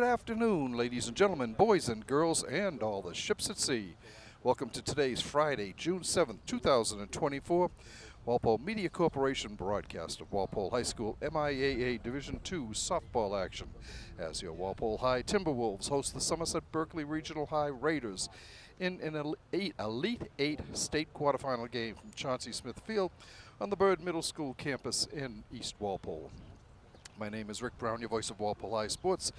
afternoon, ladies and gentlemen, boys and girls, and all the ships at sea. Welcome to today's Friday, June 7th, 2024, Walpole Media Corporation broadcast of Walpole High School MIAA Division II softball action as your Walpole High Timberwolves host the Somerset Berkley Regional High Raiders in an Elite 8 state quarterfinal game from Chauncey Smith Field on the Bird Middle School campus in East Walpole. My name is Rick Brown, your voice of Walpole High Sports.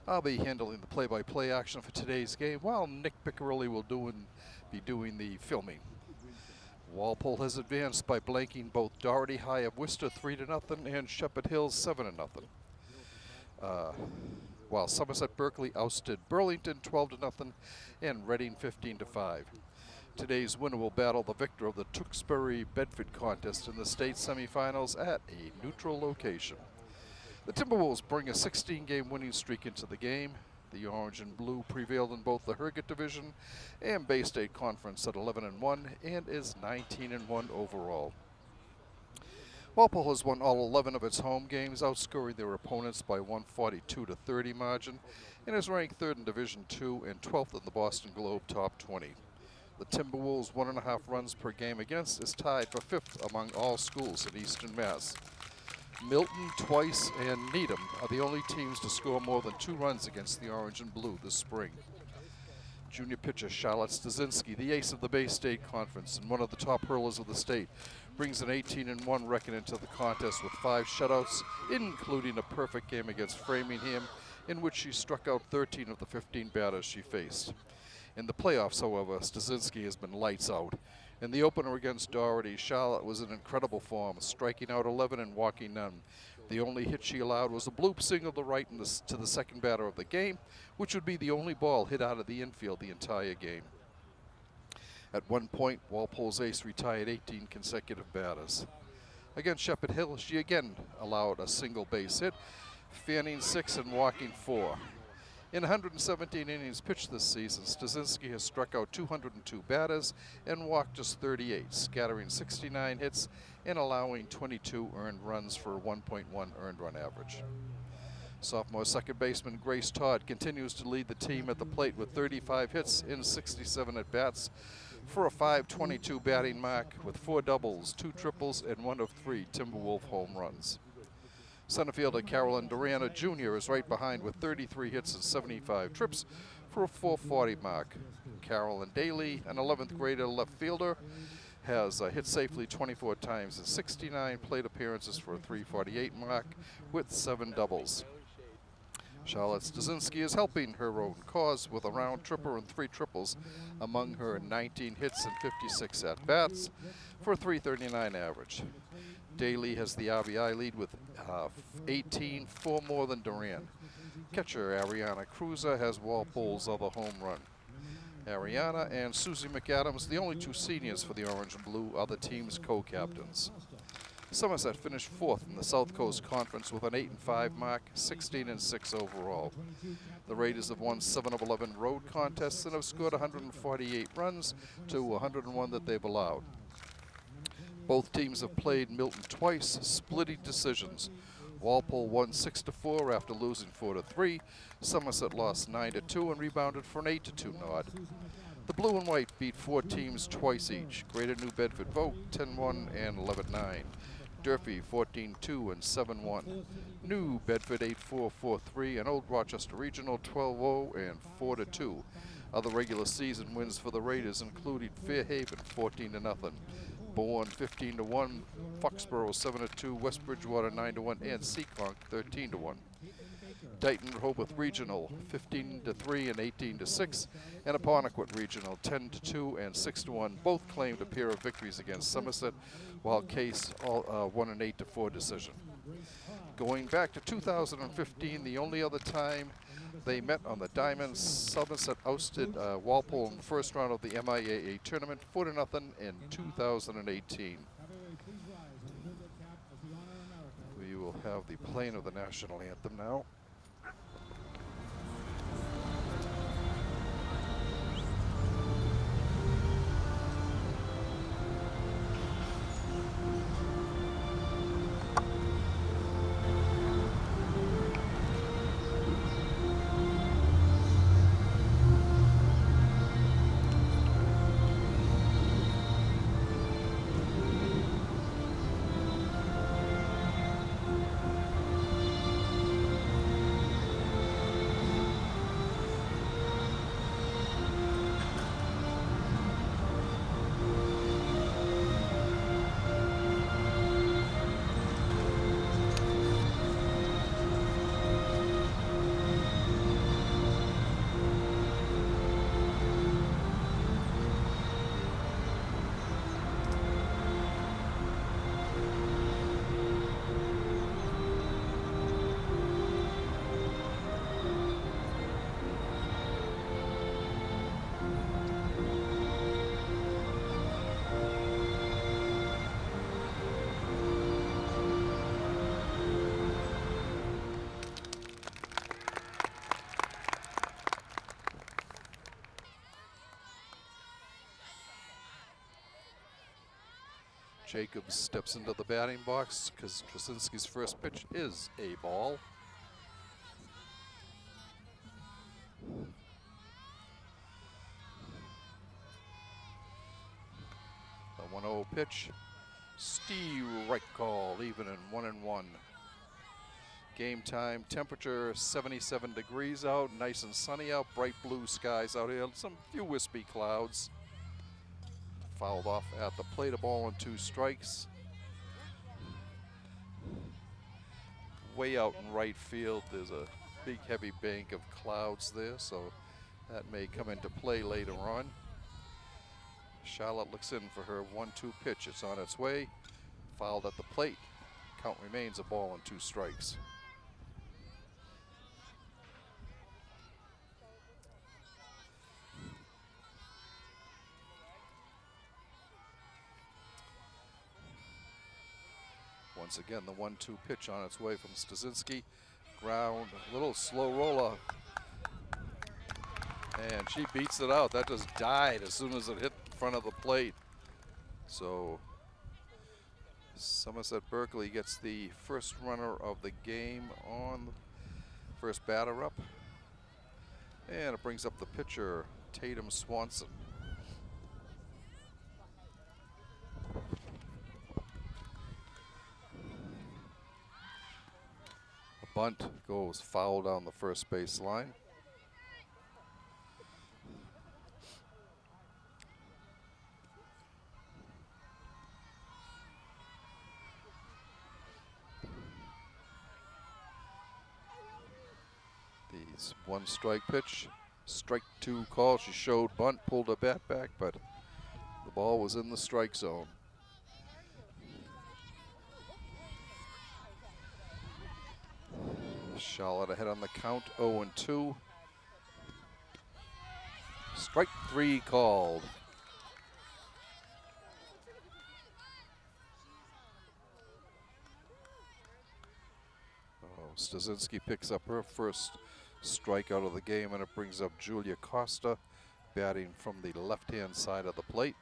I'll be handling the play-by-play action for today's game, while Nick Piccirilli will be doing the filming. Walpole has advanced by blanking both Doherty High of Worcester 3-0 and Shepherd Hills 7-0. While Somerset Berkley ousted Burlington 12-0 and Reading 15-5. Today's winner will battle the victor of the Tewksbury-Bedford contest in the state semifinals at a neutral location. The Timberwolves bring a 16-game winning streak into the game. The Orange and Blue prevailed in both the Herget Division and Bay State Conference at 11-1 and is 19-1 overall. Walpole has won all 11 of its home games, outscoring their opponents by 142-30 margin, and is ranked 3rd in Division II and 12th in the Boston Globe Top 20. The Timberwolves' 1.5 runs per game against is tied for 5th among all schools in Eastern Mass. Milton, Twice, and Needham are the only teams to score more than 2 runs against the Orange and Blue this spring. Junior pitcher Charlotte Stasinski, the ace of the Bay State Conference and one of the top hurlers of the state, brings an 18-1 record into the contest with 5 shutouts, including a perfect game against Framingham, in which she struck out 13 of the 15 batters she faced. In the playoffs, however, Stasinski has been lights out. In the opener against Doherty, Charlotte was in incredible form, striking out 11 and walking none. The only hit she allowed was a bloop single to right to the second batter of the game, which would be the only ball hit out of the infield the entire game. At one point, Walpole's ace retired 18 consecutive batters. Against Shepherd Hill, she again allowed a single base hit, fanning 6 and walking 4. In 117 innings pitched this season, Stasinski has struck out 202 batters and walked just 38, scattering 69 hits and allowing 22 earned runs for a 1.1 earned run average. Sophomore second baseman Grace Todd continues to lead the team at the plate with 35 hits in 67 at-bats for a .522 batting mark with 4 doubles, 2 triples, and 1 of 3 Timberwolf home runs. Center fielder Carolyn Durana Jr. is right behind with 33 hits and 75 trips for a .440 mark. Carolyn Daly, an 11th grader left fielder, has hit safely 24 times in 69 plate appearances for a .348 mark with 7 doubles. Charlotte Stasinski is helping her own cause with a round tripper and 3 triples among her 19 hits and 56 at-bats for a .339 average. Daly has the RBI lead with 18, 4 more than Duran. Catcher Ariana Cruiser has Walpole's other home run. Ariana and Susie McAdams, the only 2 seniors for the Orange and Blue, are the team's co-captains. Somerset finished 4th in the South Coast Conference with an 8-5 mark, 16-6 overall. The Raiders have won 7 of 11 road contests and have scored 148 runs to 101 that they've allowed. Both teams have played Milton twice, splitting decisions. Walpole won 6-4 after losing 4-3. Somerset lost 9-2 and rebounded for an 8-2 nod. The Blue and White beat 4 teams twice each. Greater New Bedford Vote 10-1 and 11-9. Durfee 14-2 and 7-1. New Bedford 8-4, 4-3, and Old Rochester Regional 12-0 and 4-2. Other regular season wins for the Raiders included Fairhaven 14-0. Bourne 15-1, Foxborough 7-2, West Bridgewater 9-1, and Seekonk 13-1. Dighton Rehoboth Regional 15-3 and 18-6, and Apponequet Regional 10-2 and 6-1. Both claimed a pair of victories against Somerset, while Case won an 8-4 decision. Going back to 2015, the only other time they met on the diamond, Somerset ousted Walpole in the first round of the MIAA tournament 4-0 in 2018. We will have the playing of the national anthem now. Jacobs steps into the batting box because Krasinski's first pitch is a ball. The 1-0 pitch. Strike call, even in 1-1. Game time, temperature 77 degrees out, nice and sunny out, bright blue skies out here, some few wispy clouds. Fouled off at the plate, a ball and 2 strikes. Way out in right field, there's a big heavy bank of clouds there, so that may come into play later on. Charlotte looks in for her 1-2 pitch. It's on its way. Fouled at the plate. Count remains a ball and 2 strikes. Once again, the 1-2 pitch on its way from Stasinski. Ground, a little slow roller. And she beats it out. That just died as soon as it hit in front of the plate. So Somerset Berkley gets the first runner of the game on the first batter up. And it brings up the pitcher, Tatum Swanson. The bunt goes foul down the first base line. These 1 strike pitch, strike 2 call. She showed bunt, pulled her bat back, but the ball was in the strike zone. Charlotte ahead on the count, 0-2. Strike 3 called. Stasinski picks up her first strikeout of the game, and it brings up Julia Costa, batting from the left-hand side of the plate.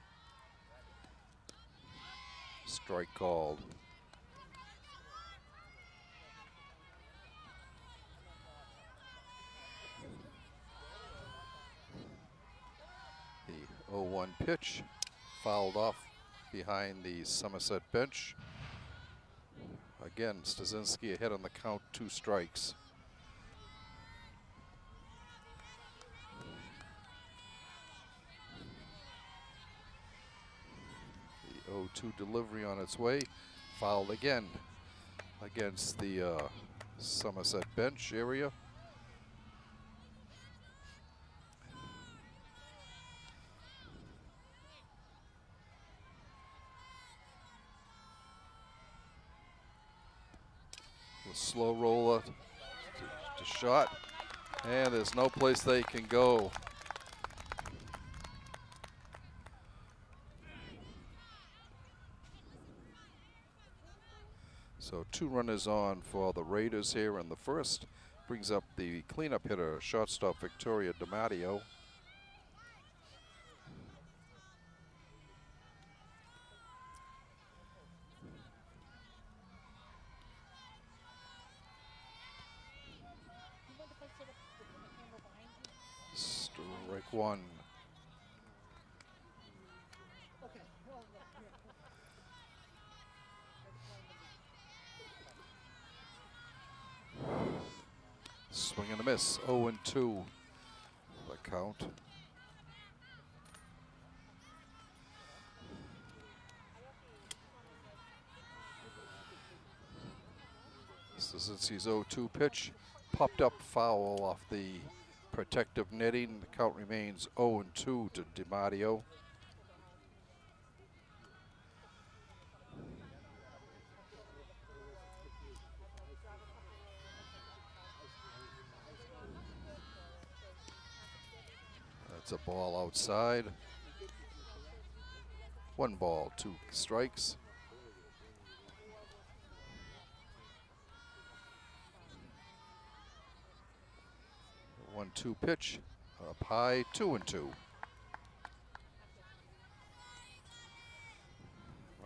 Strike called. The 0-1 pitch, fouled off behind the Somerset bench. Again, Stasinski ahead on the count, 2 strikes. The 0-2 delivery on its way, fouled again against the Somerset bench area. Slow roller to shot, and there's no place they can go. So 2 runners on for the Raiders here in the first. Brings up the cleanup hitter, shortstop Victoria DiMatteo. Strike 1. Swing and a miss, 0-2 the count. Stasinski's 0-2 pitch popped up foul off the protective netting. The count remains 0-2 to DiMatteo. That's a ball outside. 1 ball, 2 strikes. The 1-2 pitch up high, 2-2.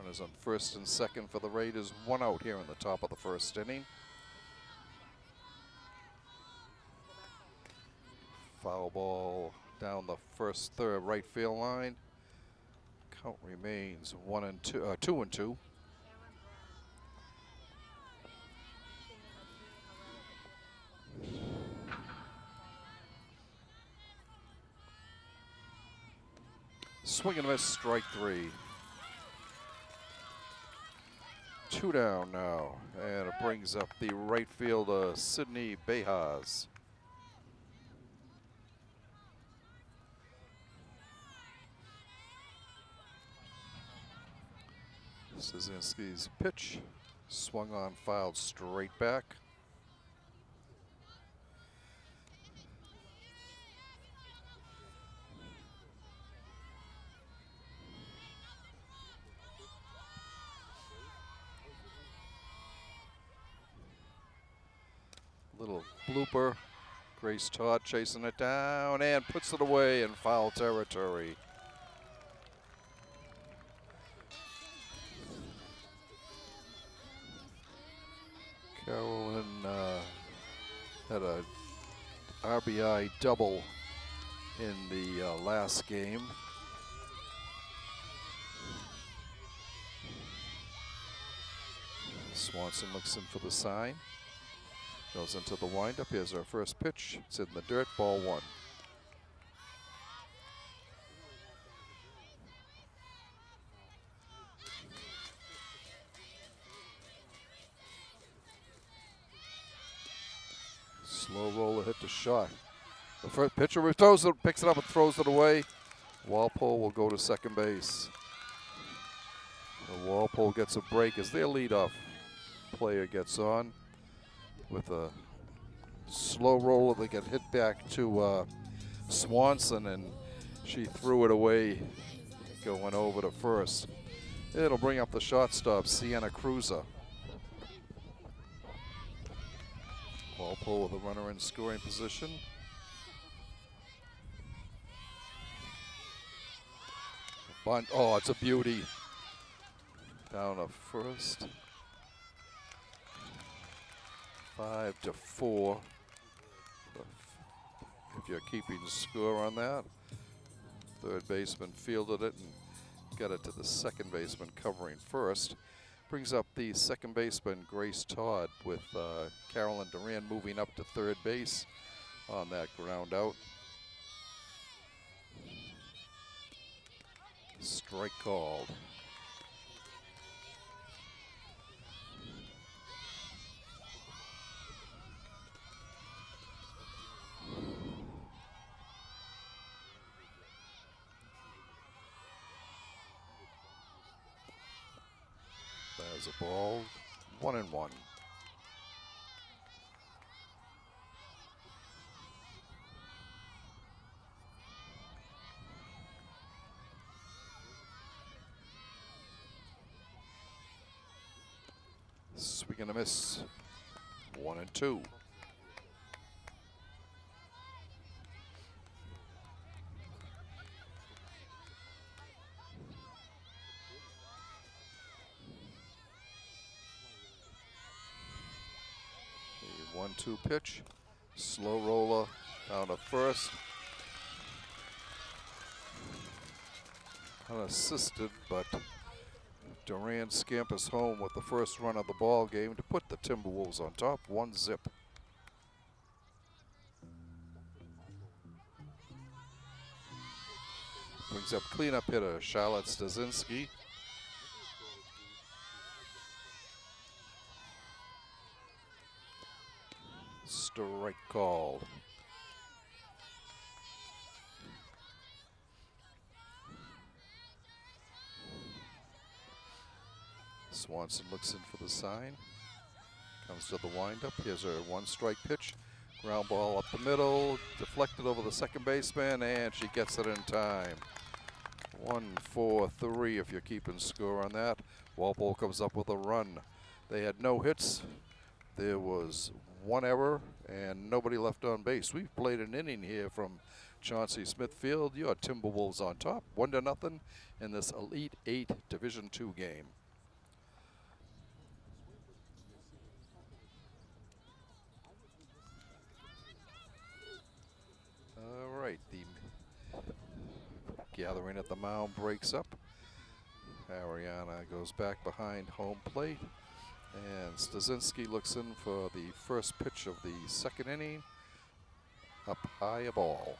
Runners on first and second for the Raiders. One out here in the top of the first inning. Foul ball down the first third right field line. Count remains 2-2. Swing and a miss, strike three. 2 down now, and it brings up the right fielder, Sidney Bejas. Szynski's pitch, swung on, fouled straight back. Little blooper. Grace Todd chasing it down and puts it away in foul territory. Carolyn had a RBI double in the last game. Swanson looks in for the sign. Goes into the windup. Here's our first pitch. It's in the dirt, ball one. Slow roller hit the shot. The first pitcher picks it up and throws it away. Walpole will go to second base. The Walpole gets a break as their leadoff player gets on. With a slow roller, they get hit back to Swanson, and she threw it away going over to first. It'll bring up the shortstop, Sienna Cruiser. Walpole with a runner in scoring position. Bunt, oh, it's a beauty. Down to first. 5-4. If you're keeping score on that. Third baseman fielded it and got it to the second baseman covering first. Brings up the second baseman, Grace Todd, with Carolyn Duran moving up to third base on that ground out. Strike called. There's a ball, 1-1. Swing and a miss, 1-2. The 1-2 pitch, slow roller down to first. Unassisted, but Duran scampers home with the first run of the ball game to put the Timberwolves on top, 1-0. Brings up cleanup hitter Charlotte Szynski. Strike called. Swanson looks in for the sign. Comes to the windup. Here's her 1-strike pitch. Ground ball up the middle, deflected over the second baseman, and she gets it in time. 1-4-3 if you're keeping score on that. Walpole comes up with a run. They had no hits. There was one error and nobody left on base. We've played an inning here from Chauncey Smithfield. Your Timberwolves on top, 1-0 in this Elite 8 Division II game. All right, the gathering at the mound breaks up. Ariana goes back behind home plate, and Stasinski looks in for the first pitch of the second inning. Up high, a ball.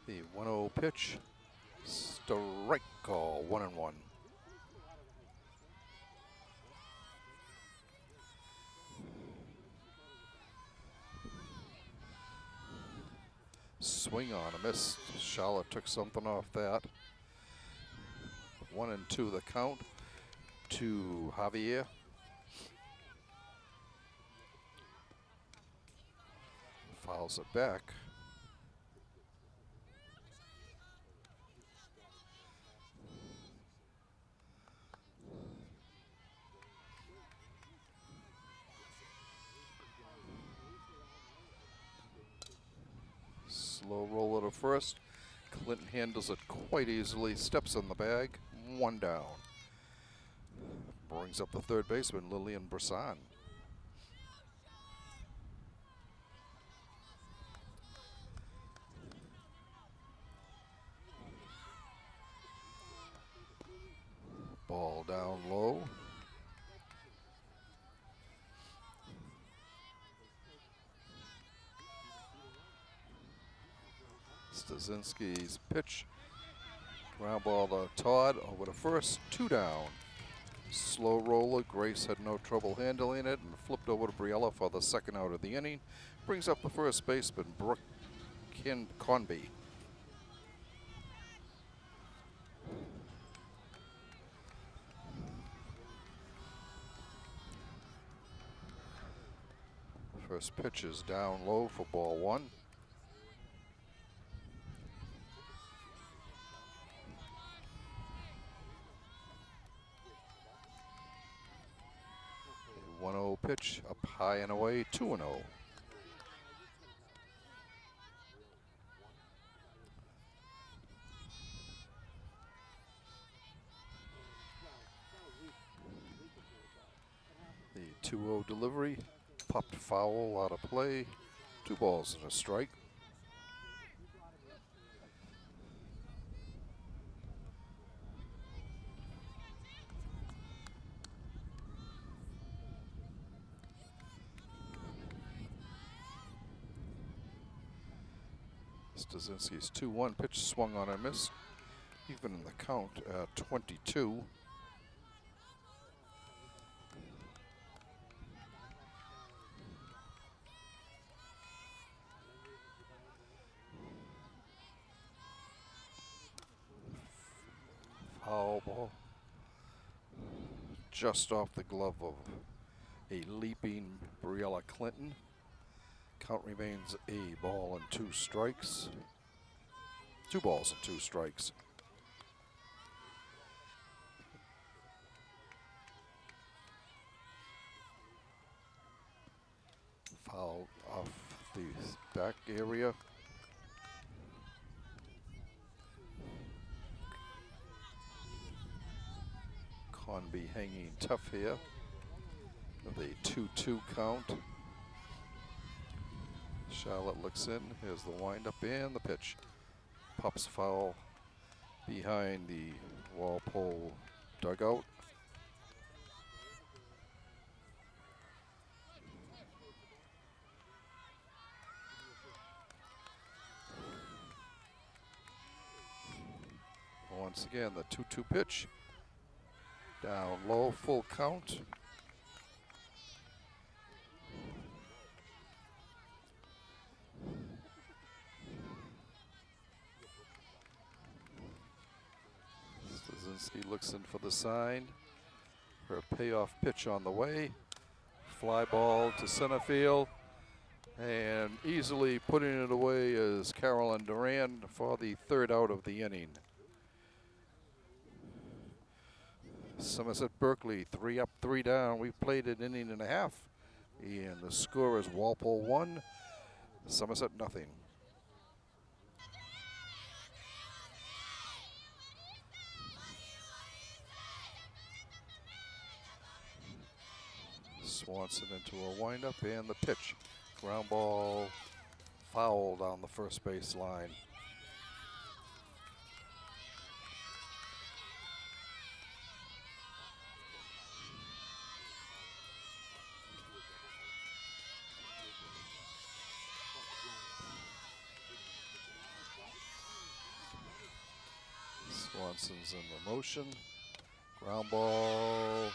The 1-0 pitch, strike call, 1-1. Swing on a miss. Charlotte took something off that. 1-2 the count to Javier. Fouls it back. Slow roller to first. Clinton handles it quite easily, steps in the bag, 1 down. Brings up the third baseman, Lillian Brisson. Ball down low. Stasinski's pitch. Ground ball to Todd over to first, 2 down. Slow roller. Grace had no trouble handling it and flipped over to Briella for the second out of the inning. Brings up the first baseman, Brooke Conby. First pitch is down low for ball 1. A 1-0 pitch up high and away, 2-0. The 2-0 delivery, popped foul out of play, 2 balls and a strike. Stasinski's 2-1 pitch swung on and missed, even in the count at 22. Foul ball. Just off the glove of a leaping Briella Clinton. Count remains a ball and 2 strikes. 2 balls and 2 strikes. Foul off the back area. Conby hanging tough here. With a 2-2 count. Charlotte looks in. Here's the windup and the pitch. Pops foul behind the Walpole dugout. Once again, the 2-2 pitch. Down low, full count. Stasinski looks in for the sign. Her payoff pitch on the way. Fly ball to center field. And easily putting it away is Carolyn Duran for the third out of the inning. Somerset Berkley, 3 up, 3 down. We've played an inning and a half. And the score is Walpole 1, Somerset nothing. Swanson into a windup and the pitch. Ground ball foul down the first base line. Swanson's in the motion. Ground ball,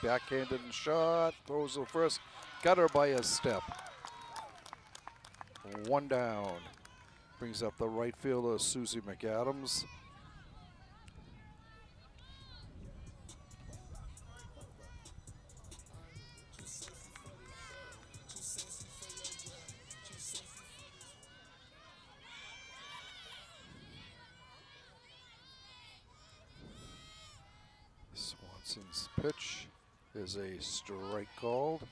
backhanded and shot, throws the first, got her by a step. 1 down. Brings up the right fielder, Susie McAdams. Swanson's pitch is a strike called.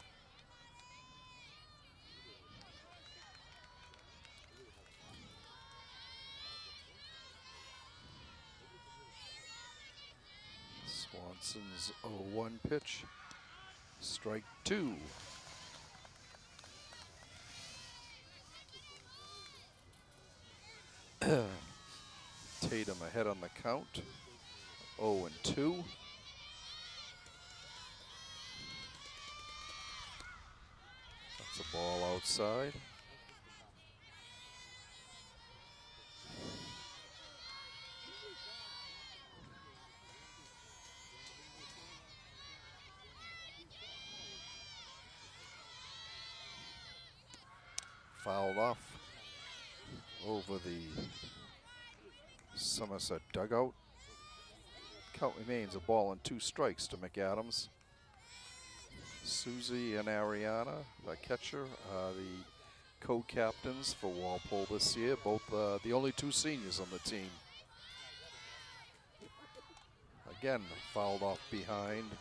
Swanson's 0-1 pitch, strike 2. Tatum ahead on the count, 0-2. That's a ball outside. Fouled off over the Somerset dugout. Count remains a ball and 2 strikes to McAdams. Susie and Ariana, the catcher, the co-captains for Walpole this year. Both the only 2 seniors on the team. Again, fouled off behind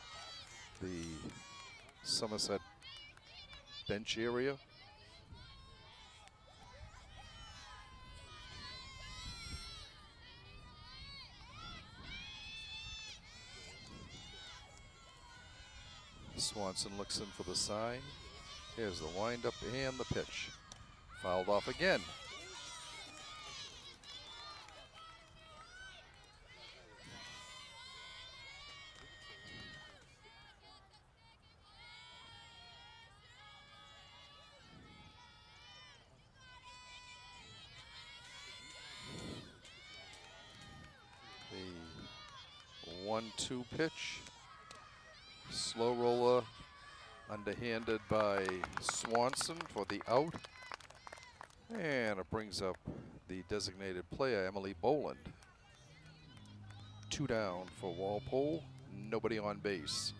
the Somerset bench area. Swanson looks in for the sign. Here's the windup and the pitch. Fouled off again. The 1-2 pitch. Slow roller, underhanded by Swanson for the out. And it brings up the designated player, Emily Boland. 2 down for Walpole, nobody on base.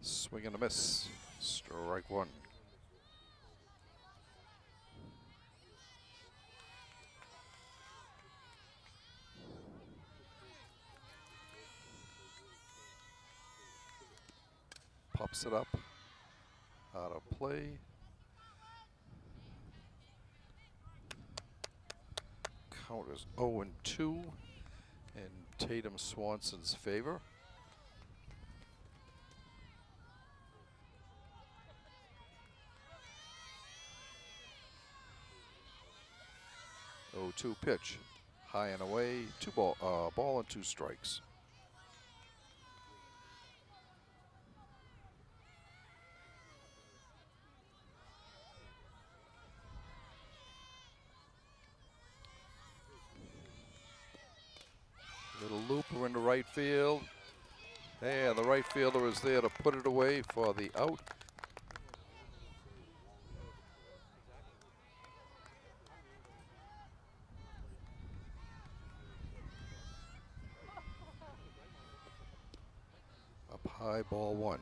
Swing and a miss, strike 1. Pops it up, out of play. Count is 0-2 in Tatum Swanson's favor. Oh, 2 pitch, high and away, ball and 2 strikes. Little looper into right field. And the right fielder is there to put it away for the out. high, ball one.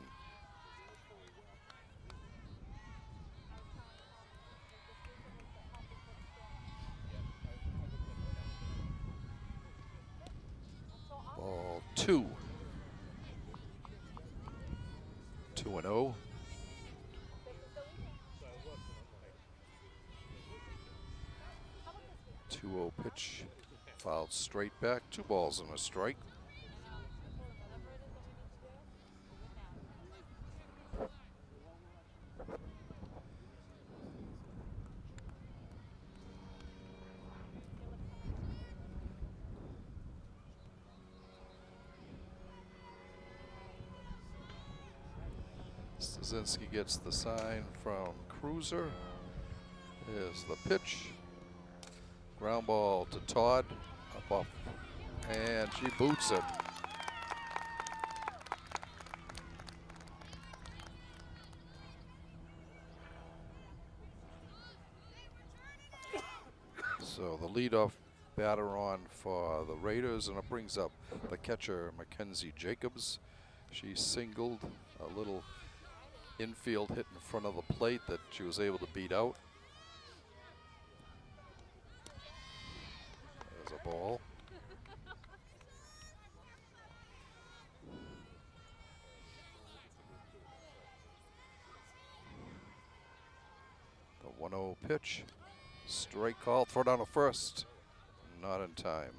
Ball two. 2-0. 2-0 pitch. Fouled straight back. 2 balls and a strike. Stasinski gets the sign from Cruiser. Here's the pitch. Ground ball to Todd. Up off. And she boots it. So the leadoff batter on for the Raiders, and it brings up the catcher, Mackenzie Jacobs. She singled a little infield hit in front of the plate that she was able to beat out. There's a ball. The 1-0 pitch. Strike call, throw down to first. Not in time.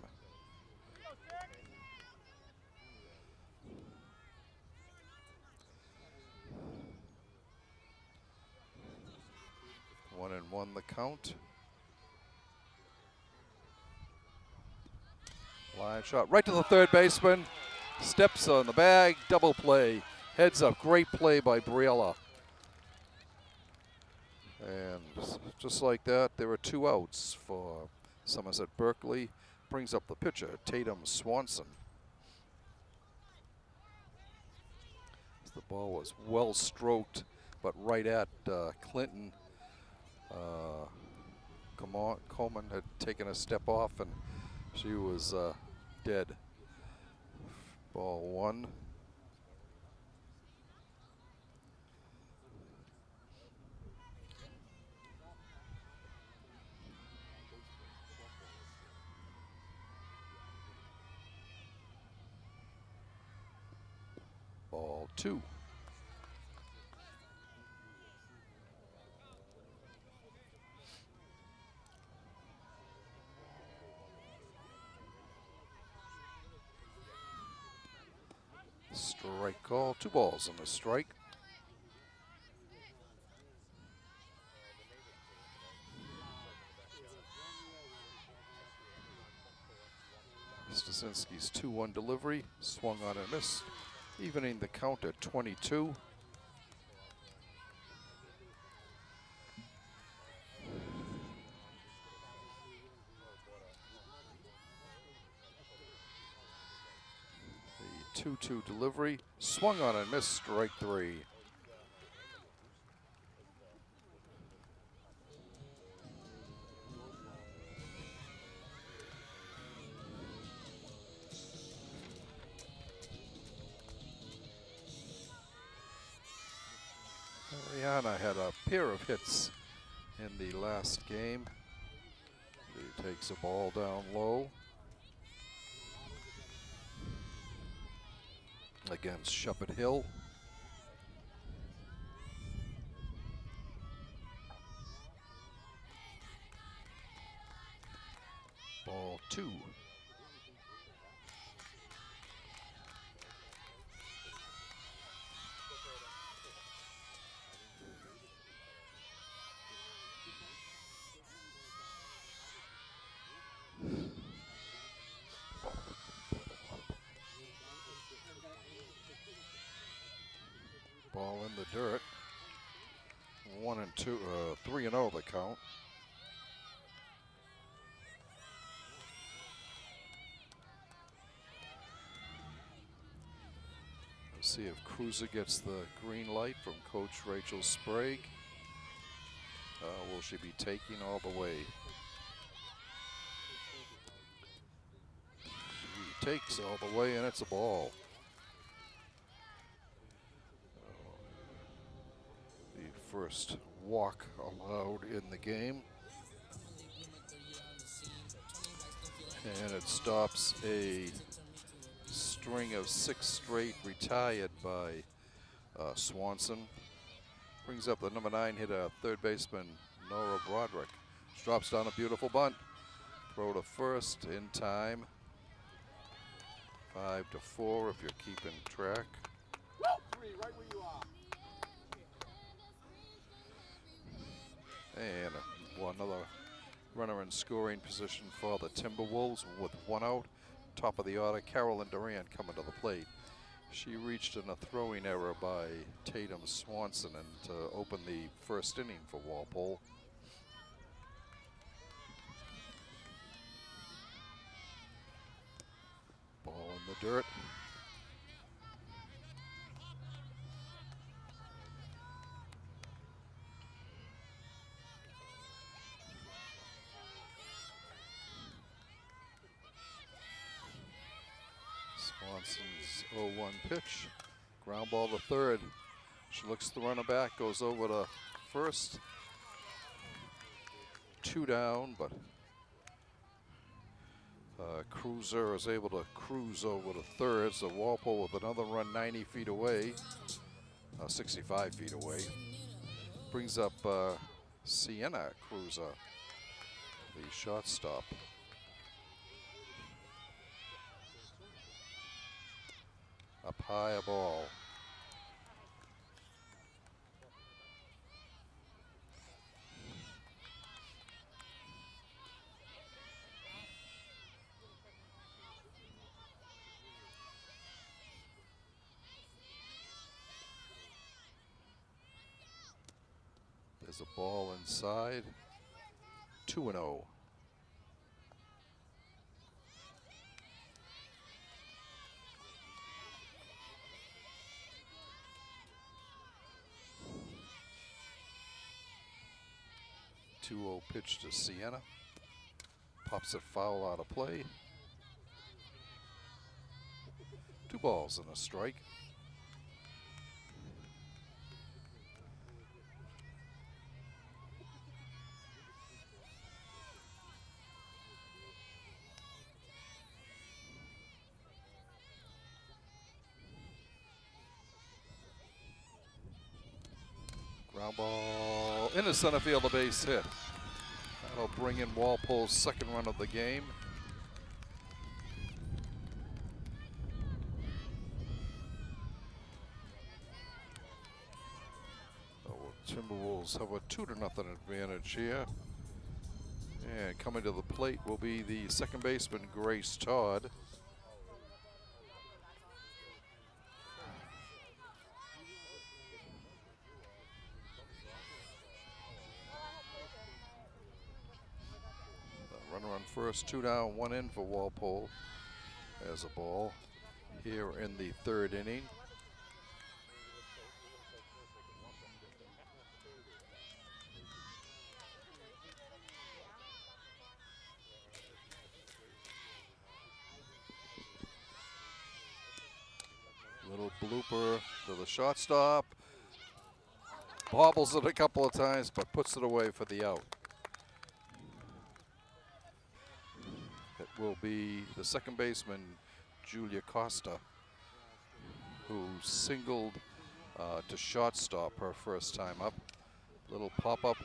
One and one the count. Line shot right to the third baseman. Steps on the bag, double play. Heads up, great play by Briella. And just like that, there were 2 outs for Somerset. Berkley brings up the pitcher, Tatum Swanson. The ball was well stroked, but right at Clinton. Coleman had taken a step off, and she was dead. Ball one. Ball two. Strike call, 2 balls and a strike. Stasinski's 2-1 delivery, swung on and missed, evening the count at 22. The 2-2 delivery, swung on and missed, strike 3. Rihanna had a pair of hits in the last game. He takes a ball down low against Shepherd Hill. Ball 2. Ball in the dirt. 1 and 2, 3 and 0 the count. Let's see if Cruiser gets the green light from Coach Rachel Sprague. Will she be taking all the way? She takes all the way, and it's a ball. first walk allowed in the game. And it stops a string of 6 straight retired by Swanson. Brings up the number 9 hitter, third baseman Nora Broderick. She drops down a beautiful bunt. Throw to first in time. 5-4 if you're keeping track. Right where you are. And another runner in scoring position for the Timberwolves with 1 out. Top of the order, Carolyn Durant coming to the plate. She reached in a throwing error by Tatum Swanson and to open the first inning for Walpole. Ball in the dirt. Swanson's 0-1 pitch. Ground ball to third. She looks the runner back, goes over to first. 2 down, but Cruiser is able to cruise over to third. So Walpole with another run 90 feet away, 65 feet away. Brings up Sienna Cruiser, the shortstop. Up high, a ball. There's a ball inside. 2-0. Pitch to Sienna. Pops it foul out of play. 2 balls and a strike. Ground ball into center field, a base hit. That'll bring in Walpole's second run of the game. The Timberwolves have a 2-0 advantage here. And coming to the plate will be the second baseman, Grace Todd. Runner on first, 2 down, 1 in for Walpole as a ball here in the third inning. Little blooper to the shortstop. Bobbles it a couple of times, but puts it away for the out. It will be the second baseman, Julia Costa, who singled to shortstop her first time up. Little pop-up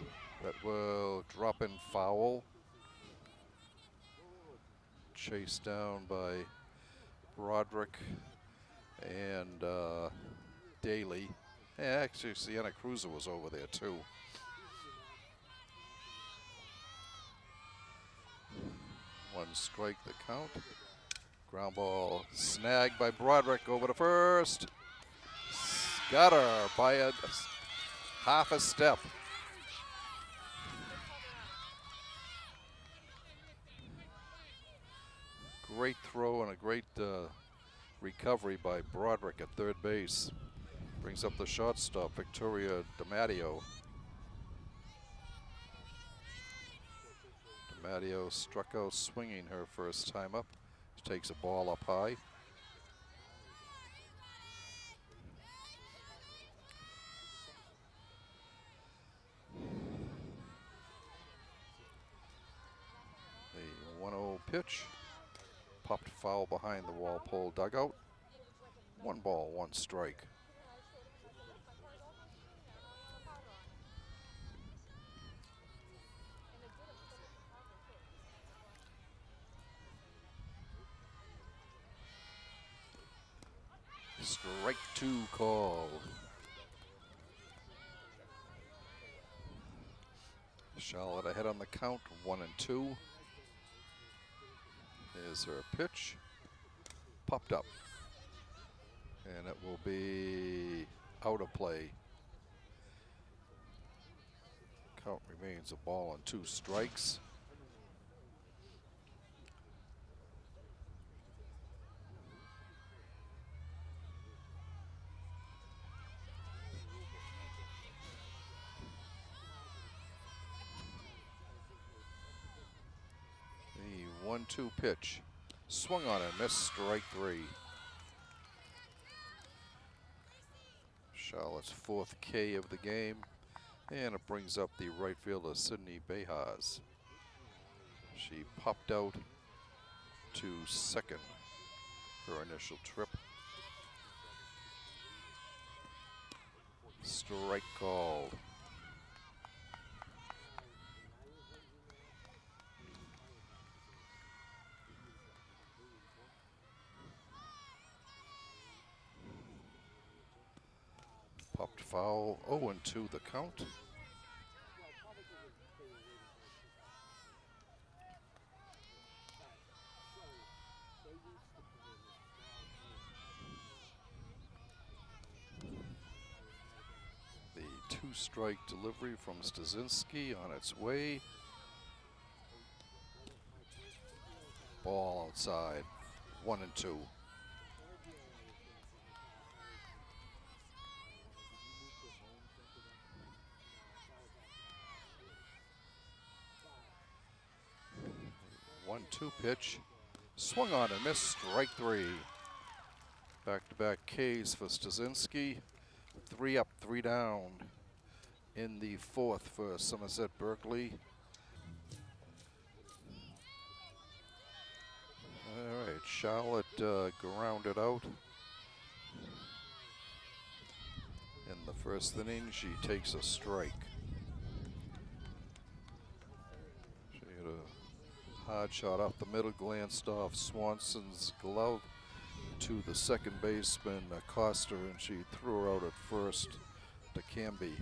that will drop in foul. Chased down by Broderick and Daly. Yeah, actually, Sienna Cruiser was over there too. One strike the count. Ground ball snagged by Broderick over to first. Got her by a half a step. Great throw and a great recovery by Broderick at third base. Brings up the shortstop, Victoria DiMatteo. DiMatteo struck out swinging her first time up. Takes a ball up high. pitch. Popped foul behind the Walpole dugout. 1 ball, 1 strike. Strike 2 call. Charlotte ahead on the count, 1-2. Here's her pitch. Popped up. And it will be out of play. Count remains a ball and 2 strikes. The 1-2 pitch. Swung on and missed, strike 3. Charlotte's 4th K of the game. And it brings up the right fielder, Sydney Bejas. She popped out to second her initial trip. Strike called. Popped foul, 0-2 the count. The 2-strike delivery from Stasinski on its way. Ball outside, 1-2. One-two pitch, swung on and missed, strike 3. Back-to-back Ks for Stasinski. 3 up, 3 down in the 4th for Somerset Berkley. All right, Charlotte grounded out in the 1st inning. She takes a strike. She hit a hard shot off the middle, glanced off Swanson's glove to the second baseman, Costa, and she threw her out at first to Camby.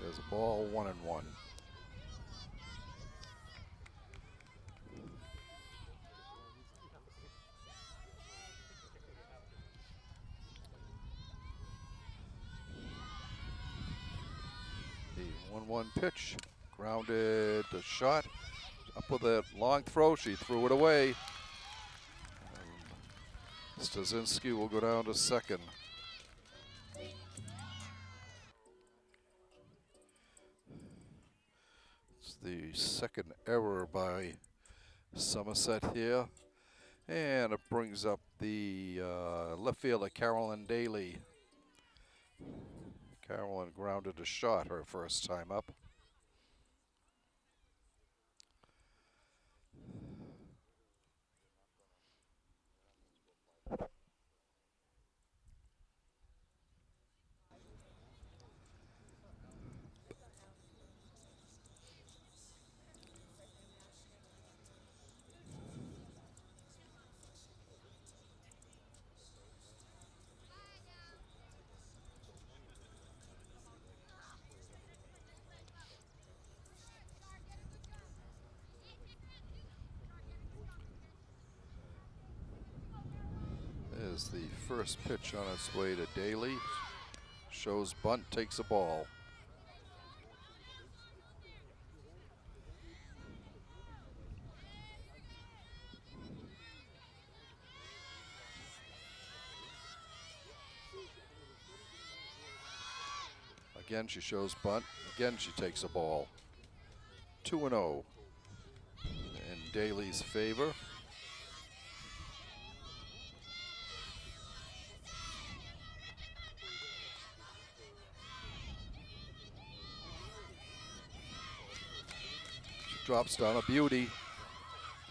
There's a ball, 1-1. The 1-1 pitch, grounded the shot, up with a long throw, she threw it away. Stasinski will go down to second. It's the 2nd error by Somerset here. And it brings up the left fielder, Carolyn Daly. Carolyn grounded a shot her first time up. Is the first pitch on its way to Daly. Shows bunt, takes a ball. Again, she shows bunt. Again, she takes a ball. 2-0 in Daly's favor. Drops down a beauty.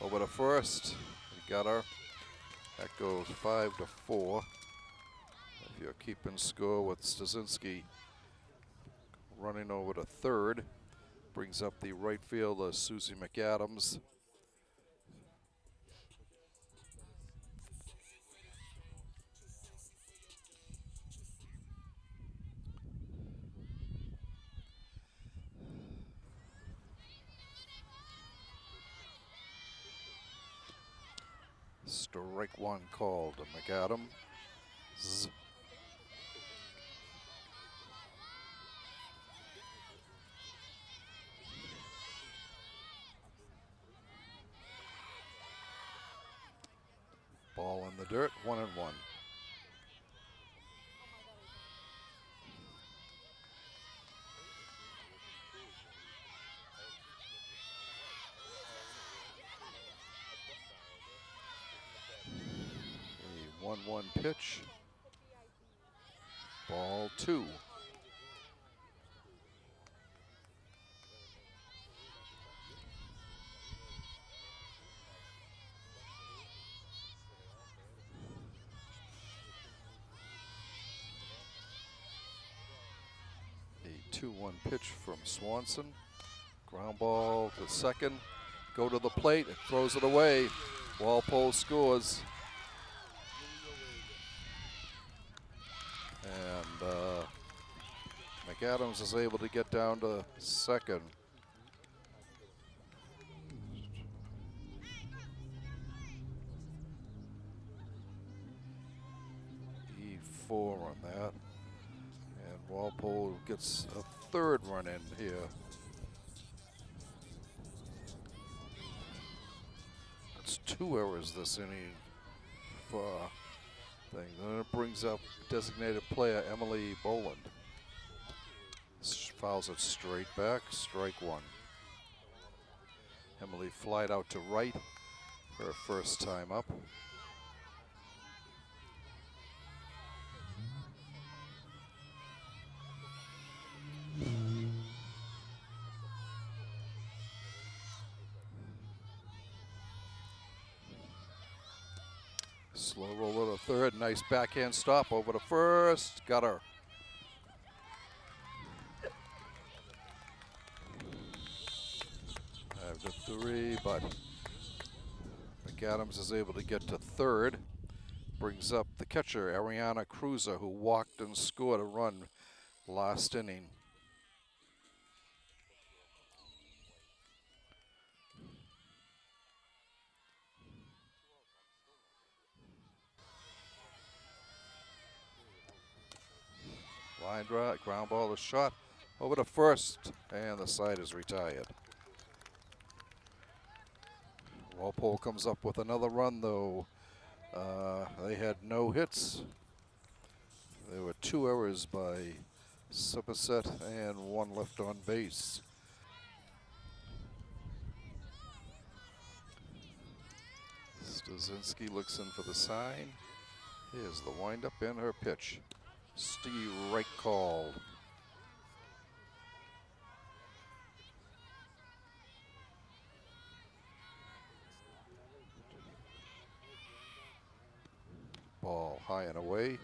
Over to first. We got her. That goes 5-4. If you're keeping score with Stasinski running over to third, brings up the right fielder, Susie McAdams. Strike one called to McAdams. Ball in the dirt, 1-1. A 1-1 pitch. Ball 2. A 2-1 pitch from Swanson. Ground ball to second. Go to the plate. It throws it away. Walpole scores. And McAdams is able to get down to second. E4 on that. And Walpole gets a third run in here. That's 2 errors this inning for thing. Then it brings up designated player Emily Boland. Fouls it straight back, strike one. Emily flied out to right, her first time up. Slow roll to third, nice backhand stop over to first, got her. Five to 3, but McAdams is able to get to third. Brings up the catcher, Ariana Cruiser, who walked and scored a run last inning. Line drive, ground ball is shot over to first, and the side is retired. Walpole comes up with another run, though. They had no hits. There were 2 errors by Somerset and 1 left on base. Stasinski looks in for the sign. Here's the windup and her pitch. Steve right called. Ball high and away.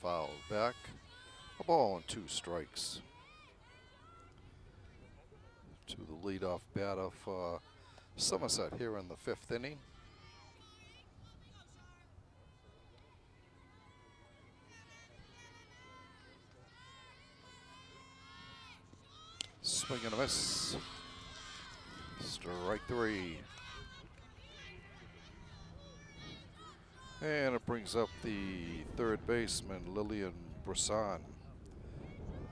Fouled back. A ball and 2 strikes. To the leadoff batter for Somerset here in the 5th inning. Swing and a miss. Strike 3. And it brings up the third baseman, Lillian Brisson.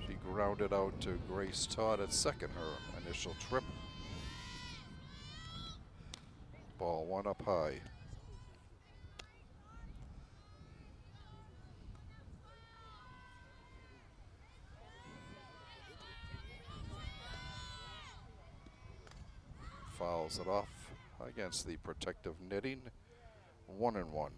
She grounded out to Grace Todd at second, her initial trip. Ball 1 up high. Fouls it off against the protective netting. 1-1.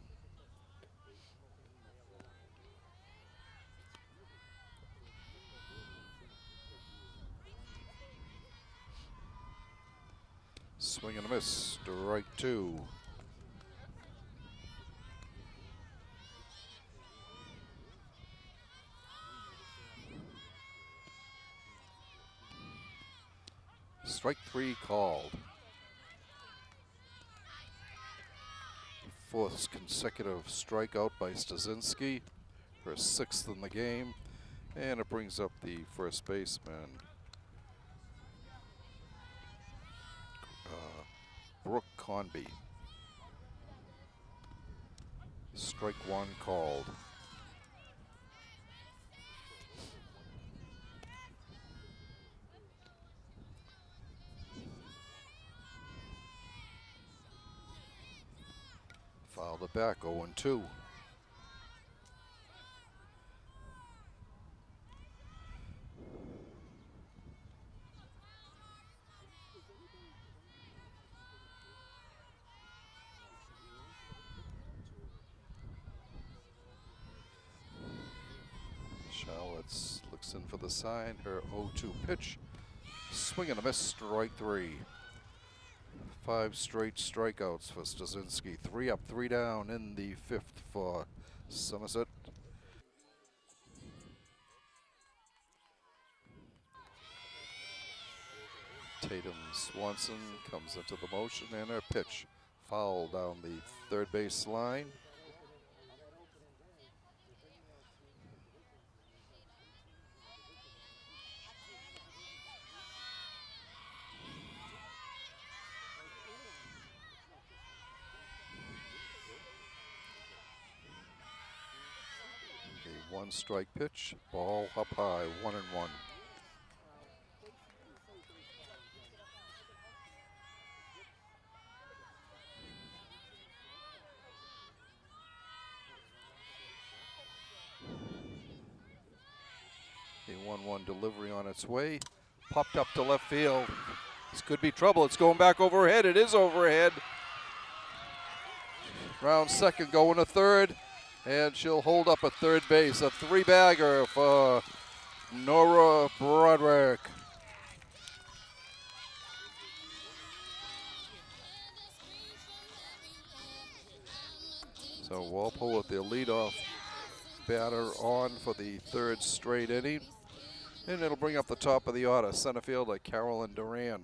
Swing and a miss. Strike two. Strike three called. Fourth consecutive strikeout by Stasinski, her sixth in the game, and it brings up the first baseman, Brooke Conby. Strike one called. Fouled it back, 0-2. Charlotte looks in for the sign. Her 0-2 pitch. Swing and a miss. Strike three. 5 straight strikeouts for Stasinski. 3 up, 3 down in the fifth for Somerset. Tatum Swanson comes into the motion, and her pitch foul down the third base line. A 1-strike pitch, ball up high, 1-1. A 1-1 delivery on its way, popped up to left field. This could be trouble. It's going back overhead. It is overhead. Round second, going to third, and she'll hold up at third base. A 3-bagger for Nora Broderick. So Walpole with their leadoff batter on for the third straight inning. And it'll bring up the top of the order, center fielder Carolyn Duran.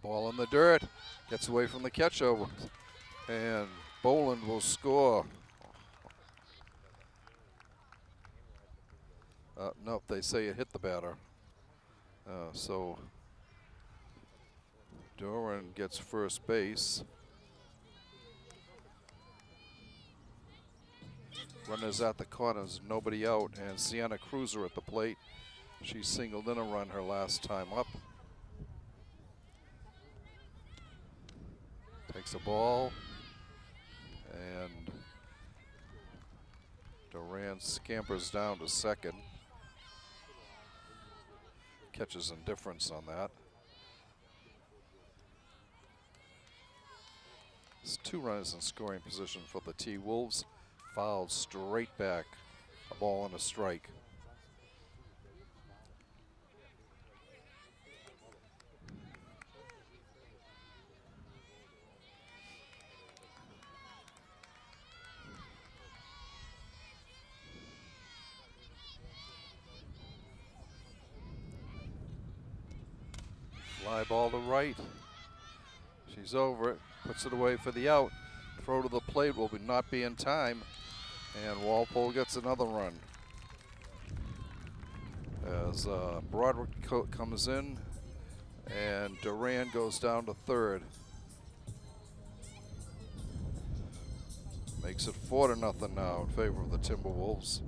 Ball in the dirt, gets away from the catcher, and Boland will score. Nope, they say it hit the batter. So Duran gets first base. Runners at the corners, nobody out, and Sienna Cruiser at the plate. She singled in a run her last time up. Takes a ball, and Duran scampers down to second. Catches indifference on that. There's 2 runners in scoring position for the T-Wolves. Fouled straight back, a ball and a strike. Fly ball to right. She's over it, puts it away for the out. Throw to the plate will not be in time, and Walpole gets another run. As Broderick comes in, and Duran goes down to third. Makes it 4-0 now in favor of the Timberwolves.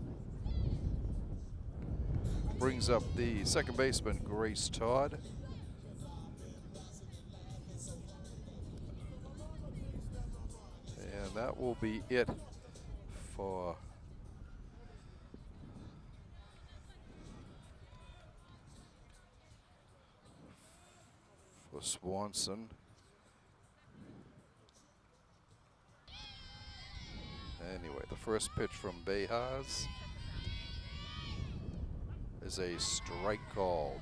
Brings up the second baseman, Grace Todd. And that will be it for Swanson. Anyway, the first pitch from Bejas is a strike called.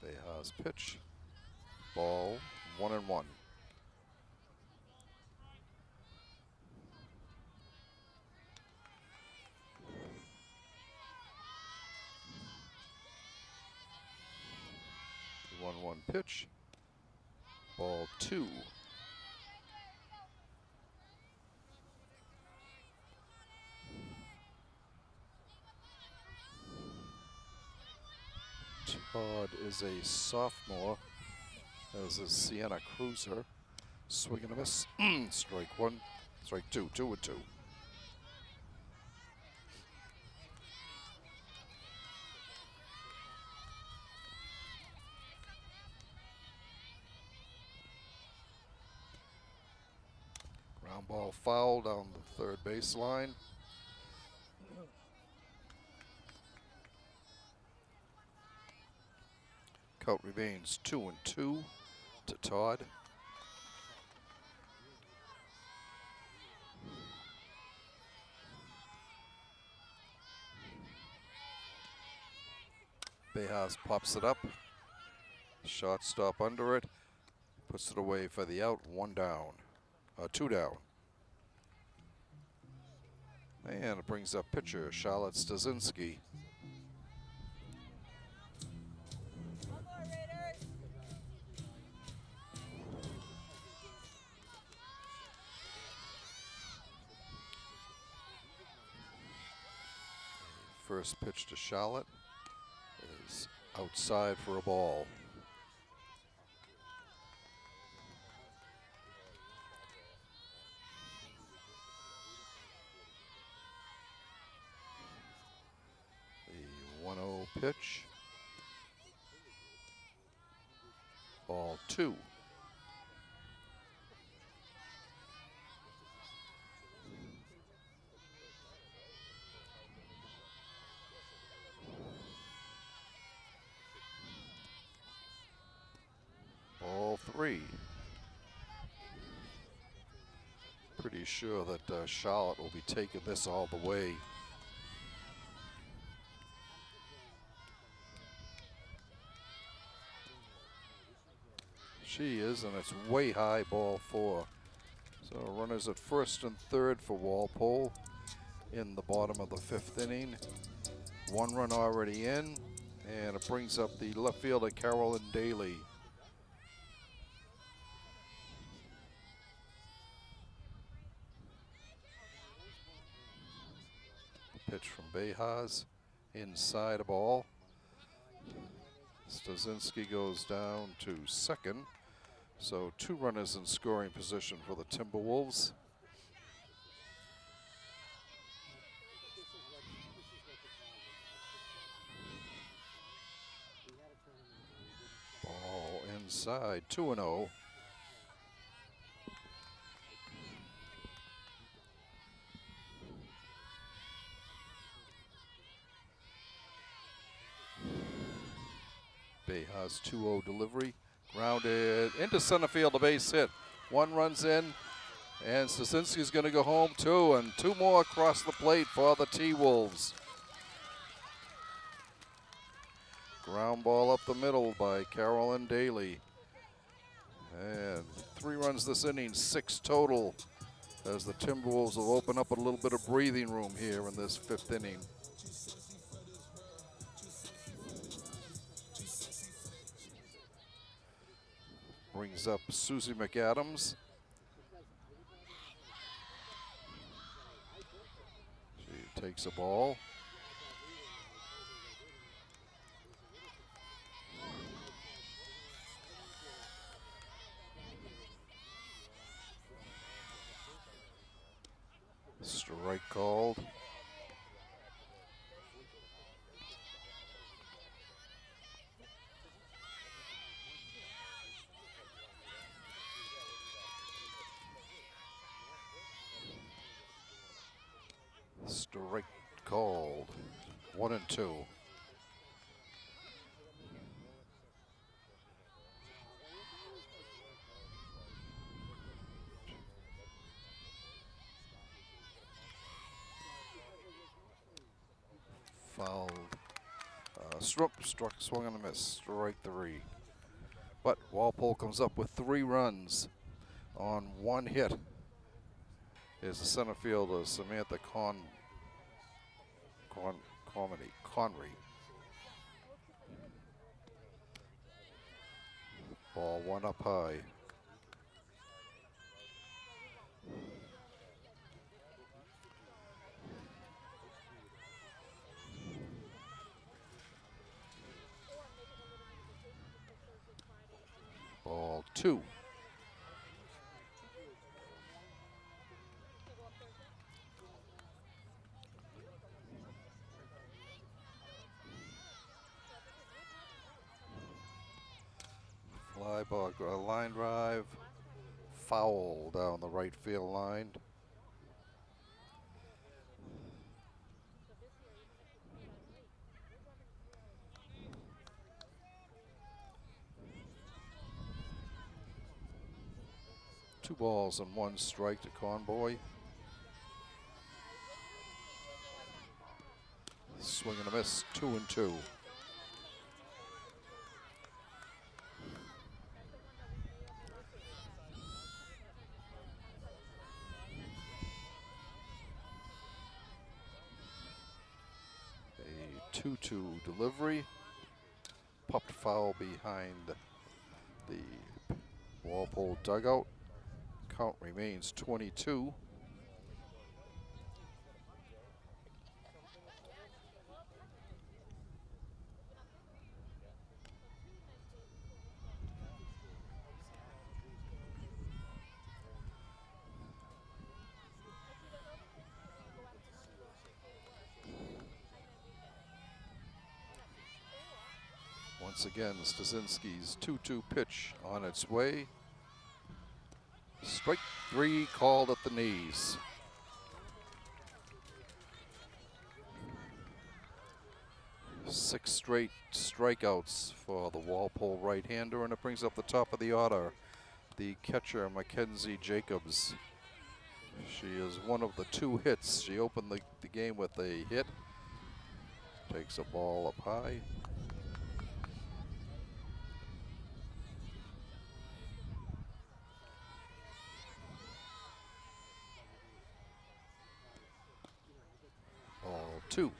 Bejas pitch. Ball 1-1. The 1-1 pitch. Ball 2. Todd is a sophomore, as is Sienna Cruiser. Swing and a miss. Strike 1. Strike 2. 2-2. Ground ball foul down the third baseline. Count remains 2-2 to Todd. Bejas pops it up. Shortstop under it. Puts it away for the out. 1 down. 2 down. And it brings up pitcher Charlotte Stasinski. First pitch to Charlotte is outside for a ball. The 1-0 pitch. Ball 2. Ball 3. Pretty sure that Charlotte will be taking this all the way. She is, and it's way high. Ball 4. So runners at first and third for Walpole in the bottom of the 5th inning. 1 run already in, and it brings up the left fielder Carolyn Daly. Pitch from Bejas, inside a ball. Stasinski goes down to second. So 2 runners in scoring position for the Timberwolves. Ball inside, 2-0. Bejas 2-0 delivery. Grounded into center field, a base hit. 1 runs in, and Stasinski's going to go home too, and 2 more across the plate for the T-Wolves. Ground ball up the middle by Carolyn Daly. And 3 runs this inning, 6 total, as the Timberwolves will open up a little bit of breathing room here in this 5th inning. Brings up Susie McAdams. She takes a ball. Strike called. Strike called. 1-2. Fouled. Struck, swung and a miss. Strike 3. But Walpole comes up with 3 runs on 1 hit. Is the center fielder Samantha Conry. Ball 1 up high. Ball 2. Fly ball, line drive, foul down the right field line. Two balls and 1 strike to Conboy. Swing and a miss, 2-2. A 2-2 delivery. Popped foul behind the Walpole dugout. Count remains 22. Once again, Stasinski's 2-2 pitch on its way. Strike 3 called at the knees. Six straight strikeouts for the Walpole right-hander, and it brings up the top of the order, the catcher, Mackenzie Jacobs. She is one of the 2 hits. She opened the game with a hit. Takes a ball up high. Ball 2.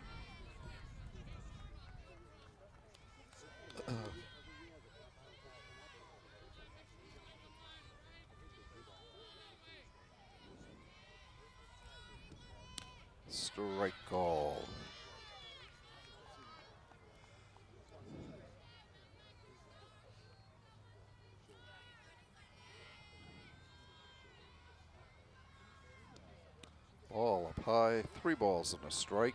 Strike call. Ball up high, 3 balls and a strike.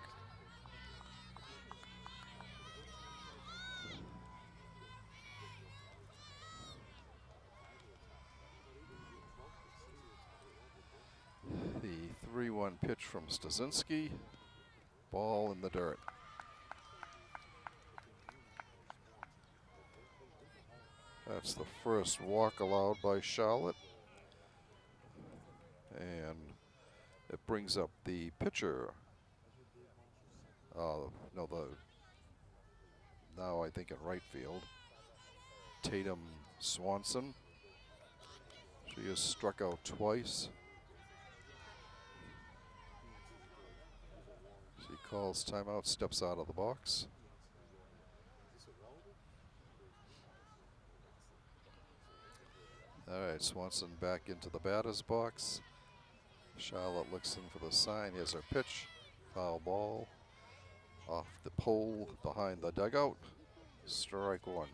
The 3-1 pitch from Stasinski. Ball in the dirt. That's the first walk allowed by Charlotte. And it brings up the pitcher. Now I think in right field, Tatum Swanson. She has struck out twice. She calls timeout, steps out of the box. All right, Swanson back into the batter's box. Charlotte looks in for the sign. Here's her pitch. Foul ball. Off the pole behind the dugout. Strike 1.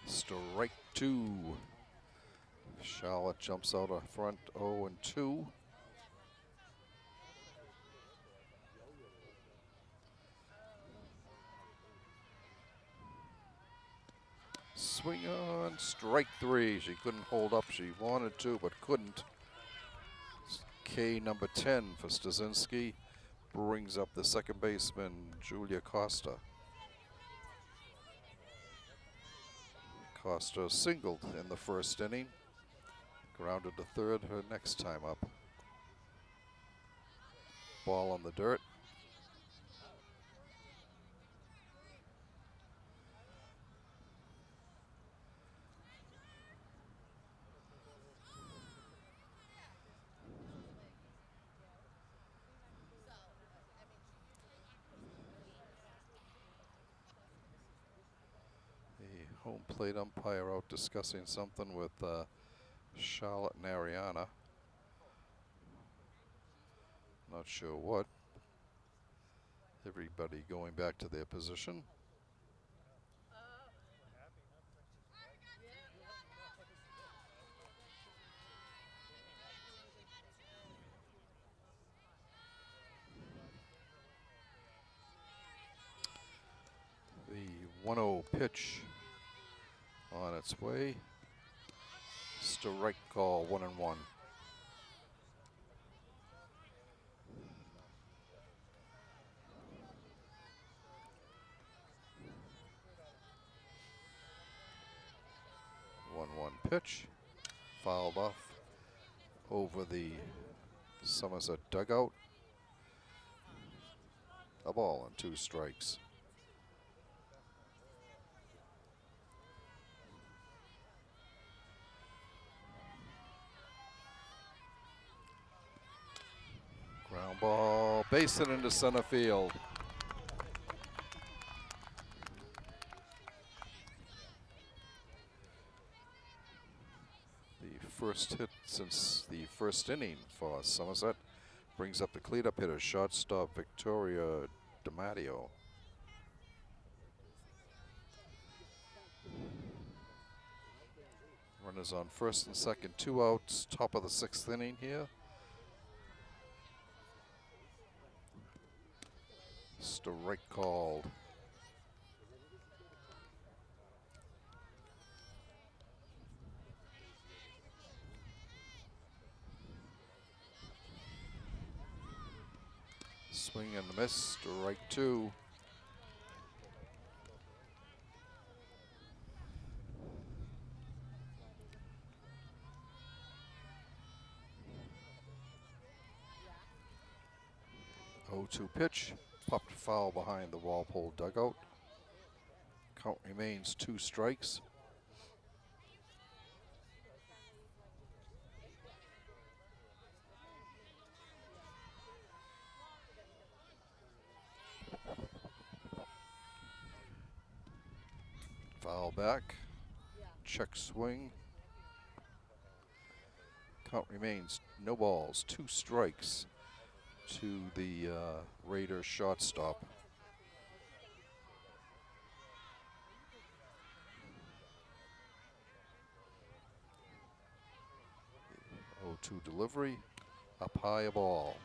Strike 2. Charlotte jumps out of front 0-2. Swing on, strike three. She couldn't hold up. She wanted to, but couldn't. K number 10 for Stasinski. Brings up the second baseman, Julia Costa. Costa singled in the first inning. Grounded to third her next time up. Ball on the dirt. The home plate umpire out discussing something with Charlotte and Ariana. Not sure what. Everybody going back to their position. The 1-0 pitch on its way. Strike call, 1-1. Pitch, fouled off over the Somerset dugout. A ball and 2 strikes. Ground ball, base hit into center field. First hit since the first inning for Somerset. Brings up the cleanup hitter, shortstop Victoria DiMatteo. Runners on first and second, 2 outs, top of the 6th inning here. Strike called. Swing and a miss, strike 2. Oh, 2 pitch, popped foul behind the Walpole dugout. Count remains 2 strikes. Foul back, check swing. Count remains no balls, 2 strikes to the Raiders shortstop. Oh, 2 delivery, up high a ball.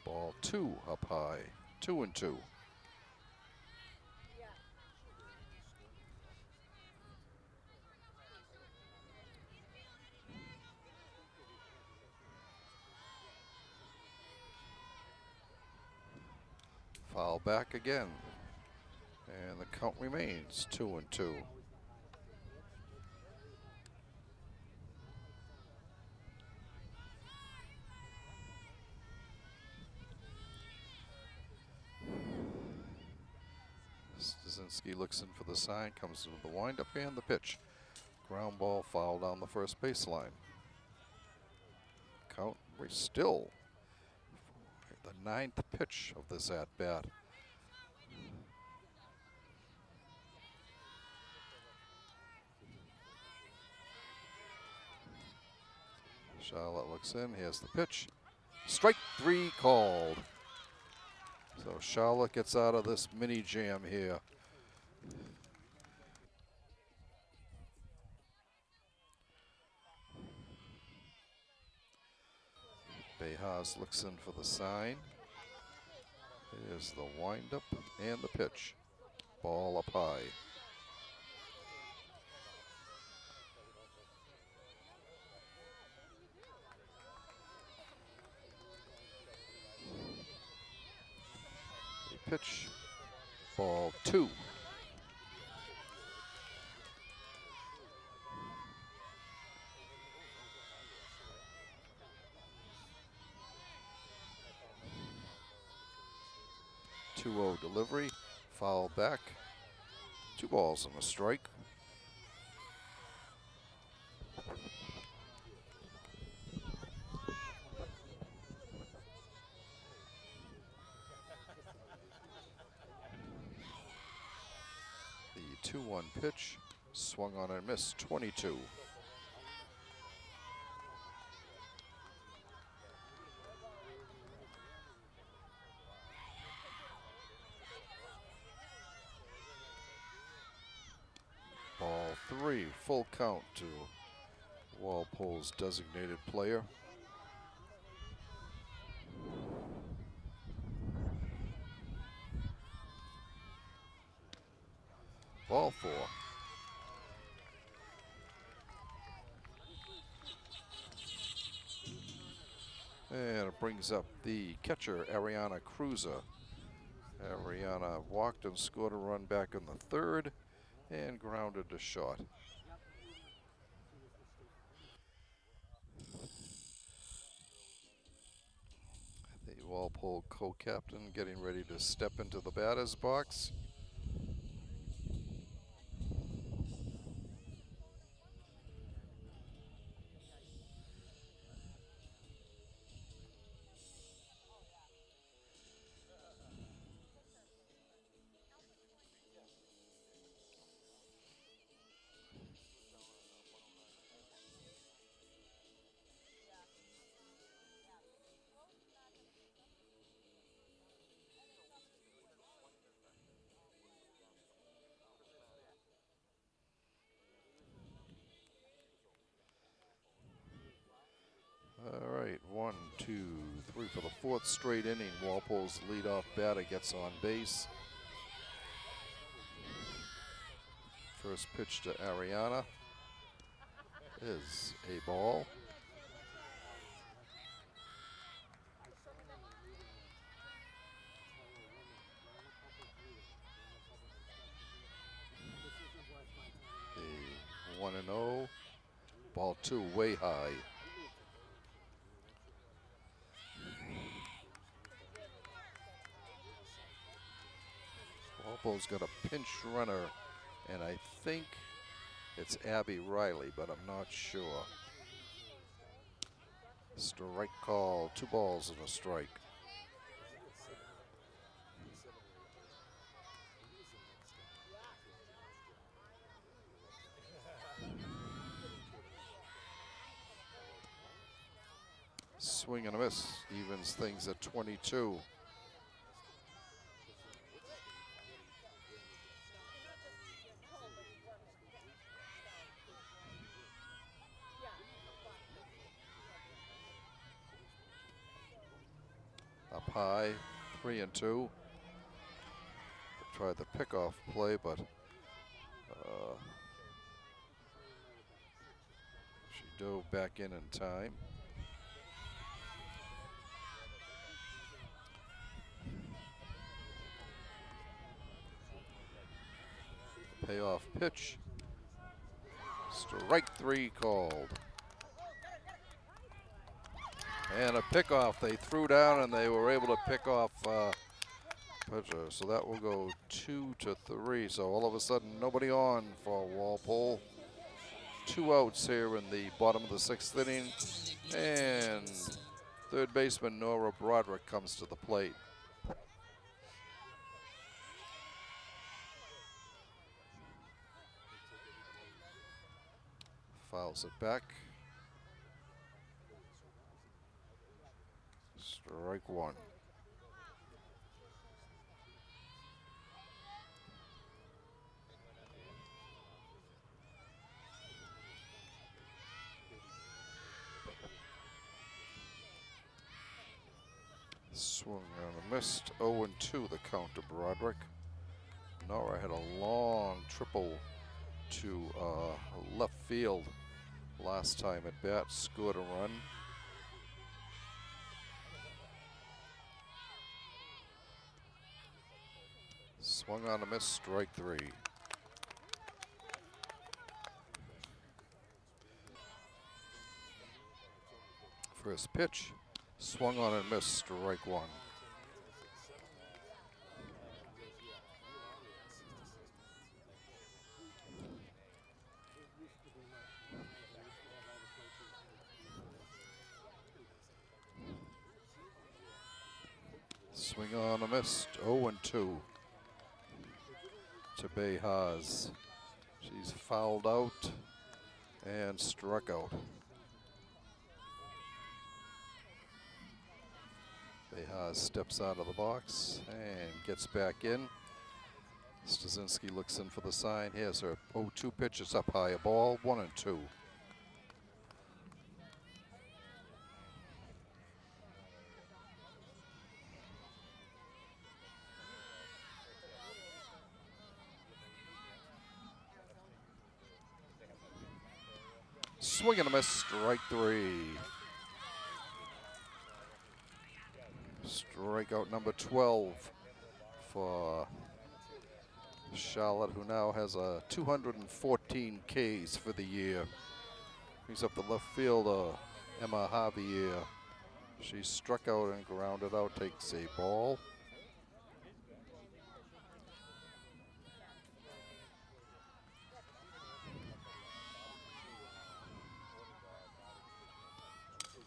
Ball 2 up high, 2-2. Foul back again, and the count remains 2-2. Stasinski looks in for the sign, comes to the windup and the pitch. Ground ball foul down the first baseline. Count, we're still the 9th pitch of this at-bat. Charlotte looks in, here's the pitch. Strike 3 called. So Charlotte gets out of this mini jam here. Haas looks in for the sign. Here's the windup and the pitch. Ball up high. The pitch. Ball 2. Two-oh delivery, foul back, 2 balls and a strike. The 2-1 pitch, swung on and missed, 22. Ball 3, full count to Walpole's designated player. Ball 4. And it brings up the catcher, Ariana Cruiser. Ariana walked and scored a run back in the 3rd and grounded a shot. The Walpole co-captain getting ready to step into the batter's box. All right, 1, 2, 3 for the 4th straight inning. Walpole's leadoff batter gets on base. First pitch to Ariana is a ball. The 1-0, ball 2 way high. Walpole's got a pinch runner, and I think it's Abby Riley, but I'm not sure. Strike call, 2 balls and a strike. Swing and a miss, evens things at 22. Up high, 3-2. Tried the pickoff play, but she dove back in time. Payoff pitch. Strike 3 called. And a pickoff. They threw down and they were able to pick off pitcher. So that will go 2-3. So all of a sudden, nobody on for Walpole. 2 outs here in the bottom of the 6th inning. And third baseman Nora Broderick comes to the plate. Fouls it back. Strike 1. Swung on a missed. 0-2 the count to Broderick. Nora had a long triple to left field last time at bat. Scored a run. Swung on a miss. Strike 3. First pitch. Swung on and missed. Strike 1. Swing on a missed. 0-2 to Behaz. She's fouled out and struck out. Behaz steps out of the box and gets back in. Stasinski looks in for the sign. Here's her 0-2 pitch. It's up high, a ball. 1-2. Swing and a miss. Strike 3. Strikeout number 12 for Charlotte, who now has 214 Ks for the year. Brings up the left fielder, Emma Javier. She struck out and grounded out, takes a ball.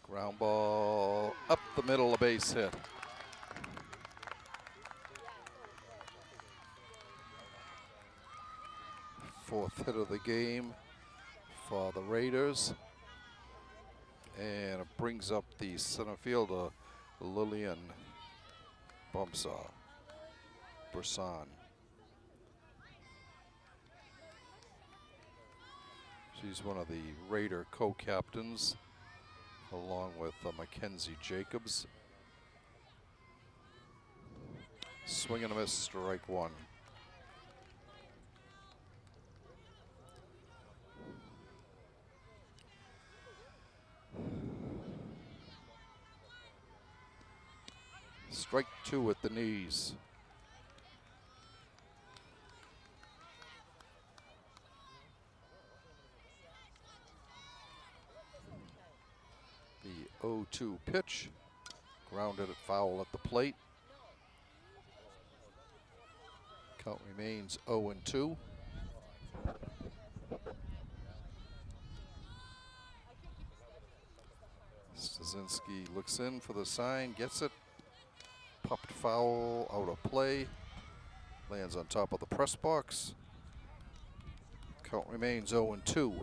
Ground ball up the middle, a base hit. Fourth hit of the game for the Raiders. And it brings up the center fielder, Lillian Brisson. She's one of the Raider co-captains, along with Mackenzie Jacobs. Swing and a miss, strike 1. Strike 2 at the knees. The 0-2 pitch, grounded at foul at the plate. Count remains 0-2. Stasinski looks in for the sign, gets it. Popped foul, out of play. Lands on top of the press box. Count remains 0-2.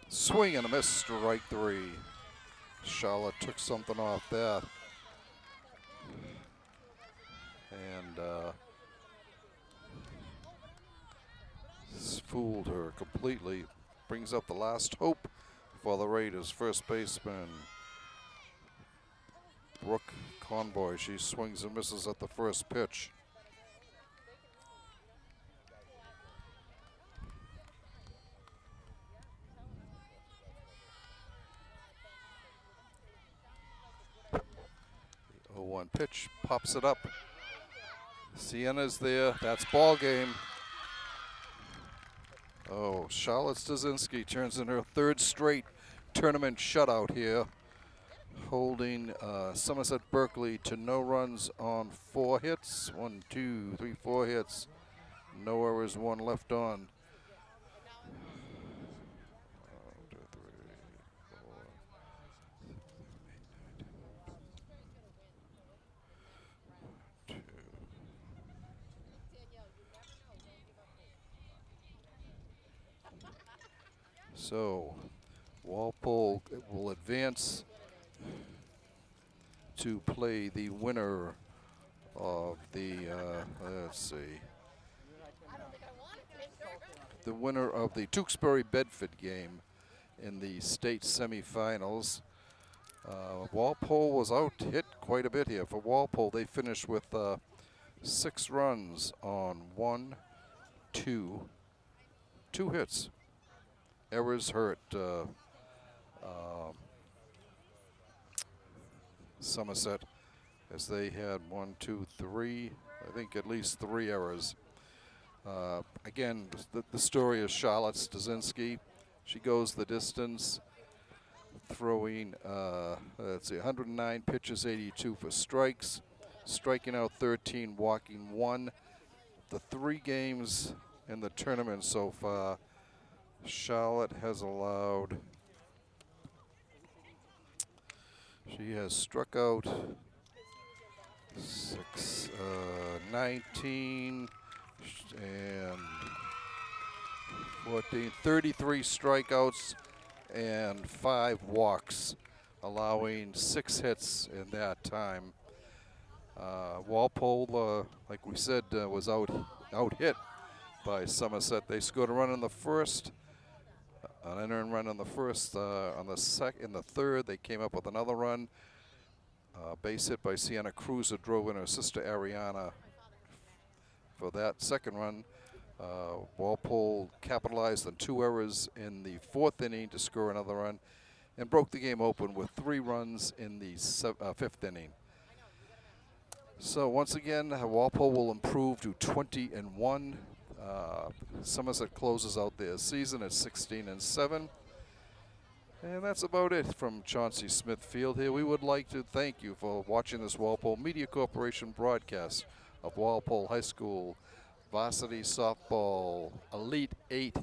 Swing and a miss, strike 3. Charlotte took something off that. And fooled her completely. Brings up the last hope for the Raiders. First baseman, Brooke Conboy. She swings and misses at the first pitch. The 0-1 pitch, pops it up. Sienna's there. That's ball game. Oh, Charlotte Stasinski turns in her third straight tournament shutout here, holding Somerset Berkley to no runs on 4 hits. 1, 2, 3, 4 hits. No errors, 1 left on. 1, 2, 3, 4. So Walpole will advance to play the winner of the, let's see, the winner of the Tewksbury-Bedford game in the state semifinals. Walpole was out hit quite a bit here. For Walpole, they finished with 6 runs on 2 hits. Errors hurt Somerset, as they had 1, 2, 3, I think at least 3 errors. Again, the story is Charlotte Stasinski. She goes the distance, throwing, let's see, 109 pitches, 82 for strikes, striking out 13, walking 1. The 3 games in the tournament so far, Charlotte has allowed, she has struck out 19 and 14, 33 strikeouts and 5 walks, allowing 6 hits in that time. Walpole, like we said, was out hit by Somerset. They scored a run in the first, an unearned run in the first. In the third, they came up with another run. Base hit by Sienna Cruz, who drove in her sister Ariana for that second run. Walpole capitalized on 2 errors in the 4th inning to score another run, and broke the game open with 3 runs in the 5th inning. So once again, Walpole will improve to 20-1. Somerset closes out their season at 16-7. And that's about it from Chauncey Smith Field here. We would like to thank you for watching this Walpole Media Corporation broadcast of Walpole High School Varsity Softball Elite 8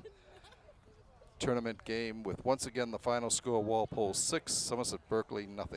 tournament game, with once again the final score: Walpole 6, Somerset Berkley 0.